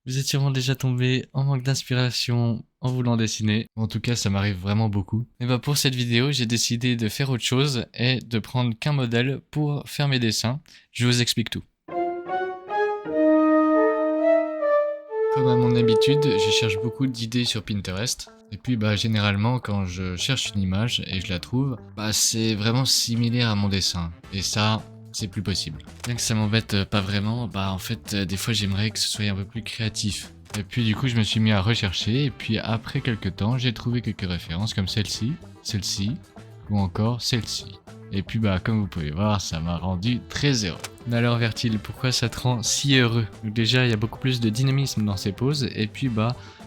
Vous êtes sûrement déjà tombé en manque d'inspiration en voulant dessiner. En tout cas, ça m'arrive vraiment beaucoup. Et bah pour cette vidéo, j'ai décidé de faire autre chose et de prendre qu'un modèle pour faire mes dessins. Je vous explique tout. Comme à mon habitude, je cherche beaucoup d'idées sur Pinterest. Et puis généralement quand je cherche une image et je la trouve, c'est vraiment similaire à mon dessin. Et ça, c'est plus possible. Bien que ça m'embête pas vraiment, en fait des fois j'aimerais que ce soit un peu plus créatif. Et puis du coup je me suis mis à rechercher et puis après quelques temps j'ai trouvé quelques références comme celle-ci ou encore celle-ci. Et puis comme vous pouvez voir, ça m'a rendu très heureux. Mais alors Vertil, pourquoi ça te rend si heureux? Donc déjà il y a beaucoup plus de dynamisme dans ces poses et puis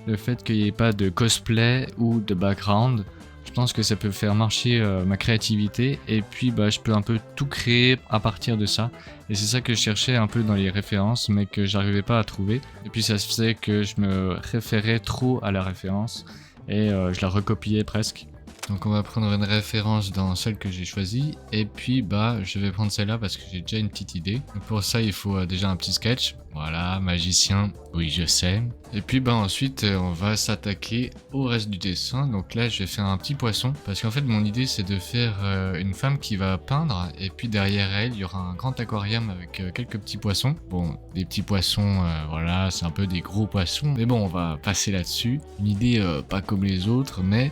le fait qu'il n'y ait pas de cosplay ou de background, je pense que ça peut faire marcher ma créativité et puis je peux un peu tout créer à partir de ça. Et c'est ça que je cherchais un peu dans les références mais que j'arrivais pas à trouver. Et puis ça se faisait que je me référais trop à la référence et je la recopiais presque. Donc on va prendre une référence dans celle que j'ai choisie et puis je vais prendre celle-là parce que j'ai déjà une petite idée. Donc pour ça il faut déjà un petit sketch. Voilà, magicien, oui je sais. Et puis ensuite on va s'attaquer au reste du dessin. Donc là je vais faire un petit poisson parce qu'en fait mon idée c'est de faire une femme qui va peindre et puis derrière elle il y aura un grand aquarium avec quelques petits poissons. Bon, des petits poissons, voilà, c'est un peu des gros poissons. Mais bon, on va passer là-dessus. Une idée pas comme les autres, mais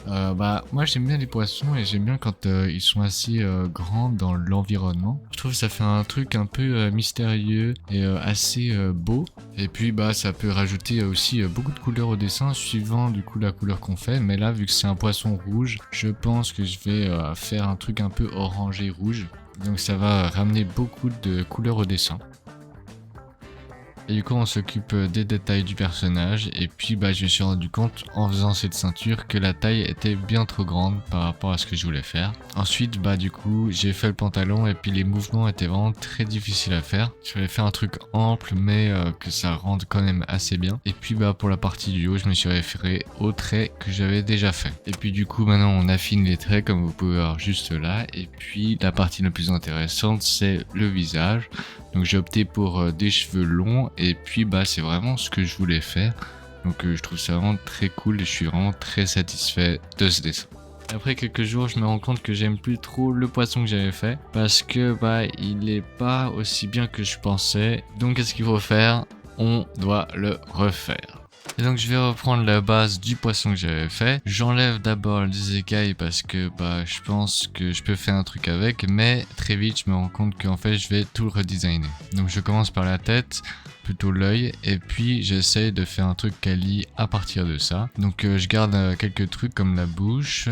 moi j'aime bien les poissons et j'aime bien quand ils sont assez grands dans l'environnement. Je trouve que ça fait un truc un peu mystérieux et assez beau. Et puis ça peut rajouter aussi beaucoup de couleurs au dessin suivant du coup la couleur qu'on fait. Mais là vu que c'est un poisson rouge, je pense que je vais faire un truc un peu orangé rouge. Donc ça va ramener beaucoup de couleurs au dessin. Et du coup on s'occupe des détails du personnage et puis je me suis rendu compte en faisant cette ceinture que la taille était bien trop grande par rapport à ce que je voulais faire. Ensuite du coup j'ai fait le pantalon et puis les mouvements étaient vraiment très difficiles à faire. Je voulais faire un truc ample mais que ça rende quand même assez bien. Et puis pour la partie du haut je me suis référé aux traits que j'avais déjà fait. Et puis du coup maintenant on affine les traits comme vous pouvez voir juste là. Et puis la partie la plus intéressante c'est le visage. Donc j'ai opté pour des cheveux longs et puis c'est vraiment ce que je voulais faire. Donc je trouve ça vraiment très cool et je suis vraiment très satisfait de ce dessin. Après quelques jours, je me rends compte que j'aime plus trop le poisson que j'avais fait parce que il est pas aussi bien que je pensais. Donc qu'est-ce qu'il faut faire? On doit le refaire. Et donc je vais reprendre la base du poisson que j'avais fait. J'enlève d'abord les écailles parce que je pense que je peux faire un truc avec, mais très vite je me rends compte qu'en fait je vais tout le redesigner. Donc je commence par la tête, plutôt l'œil, et puis j'essaye de faire un truc quali à partir de ça. Donc je garde quelques trucs comme la bouche,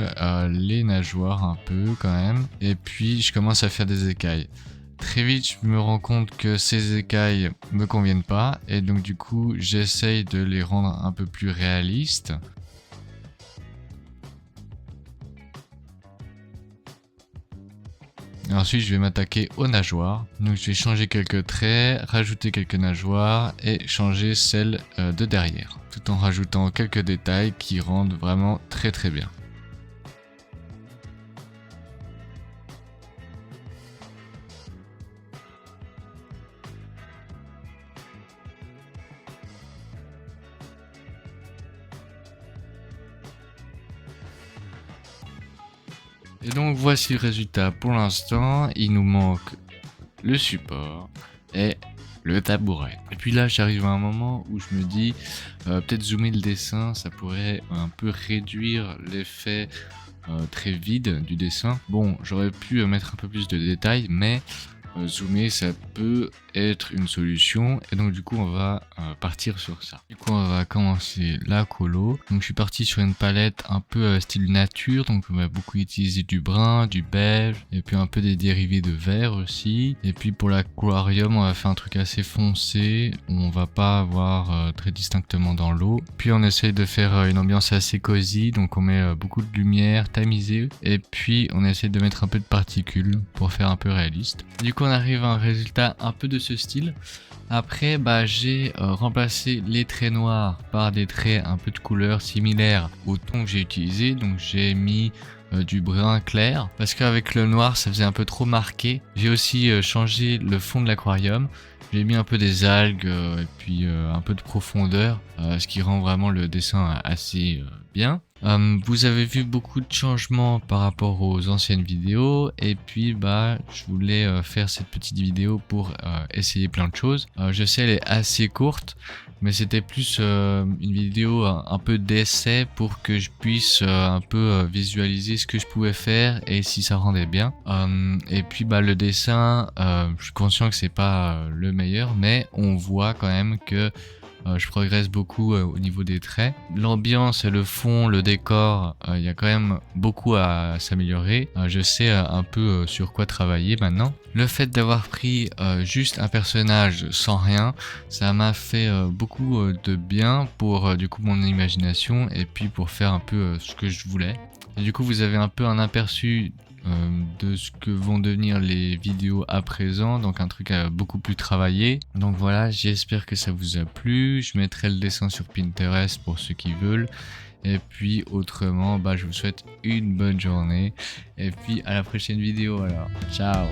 les nageoires un peu quand même, et puis je commence à faire des écailles. Très vite, je me rends compte que ces écailles me conviennent pas et donc du coup, j'essaye de les rendre un peu plus réalistes. Et ensuite, je vais m'attaquer aux nageoires. Donc, je vais changer quelques traits, rajouter quelques nageoires et changer celle de derrière, tout en rajoutant quelques détails qui rendent vraiment très très bien. Et donc voici le résultat pour l'instant, il nous manque le support et le tabouret. Et puis là j'arrive à un moment où je me dis peut-être zoomer le dessin, ça pourrait un peu réduire l'effet très vide du dessin. Bon, j'aurais pu mettre un peu plus de détails, mais zoomer ça peut être une solution et donc du coup on va partir sur ça. Du coup on va commencer la colo. Donc je suis parti sur une palette un peu style nature, donc on va beaucoup utiliser du brun, du beige et puis un peu des dérivés de vert aussi. Et puis pour l'aquarium on va faire un truc assez foncé, on va pas avoir très distinctement dans l'eau. Puis on essaye de faire une ambiance assez cosy, donc on met beaucoup de lumière tamisée et puis on essaie de mettre un peu de particules pour faire un peu réaliste. Du coup on arrive à un résultat un peu de ce style. Après j'ai remplacé les traits noirs par des traits un peu de couleur similaires au ton que j'ai utilisé. Donc j'ai mis du brun clair, parce qu'avec le noir ça faisait un peu trop marqué. J'ai aussi changé le fond de l'aquarium. J'ai mis un peu des algues et puis un peu de profondeur, ce qui rend vraiment le dessin assez bien. Vous avez vu beaucoup de changements par rapport aux anciennes vidéos, et puis bah je voulais faire cette petite vidéo pour essayer plein de choses. Je sais, elle est assez courte, mais c'était plus une vidéo un peu d'essai pour que je puisse un peu visualiser ce que je pouvais faire et si ça rendait bien. Et puis bah le dessin, je suis conscient que c'est pas le meilleur, mais on voit quand même que je progresse beaucoup au niveau des traits. L'ambiance, le fond, le décor, il y a quand même beaucoup à s'améliorer. Je sais un peu sur quoi travailler maintenant. Le fait d'avoir pris juste un personnage sans rien, ça m'a fait beaucoup de bien pour du coup mon imagination et puis pour faire un peu ce que je voulais. Et du coup vous avez un peu un aperçu de ce que vont devenir les vidéos à présent, donc un truc beaucoup plus travaillé. Donc voilà, j'espère que ça vous a plu. Je mettrai le dessin sur Pinterest pour ceux qui veulent. Et puis autrement, bah, je vous souhaite une bonne journée. Et puis à la prochaine vidéo alors. Ciao.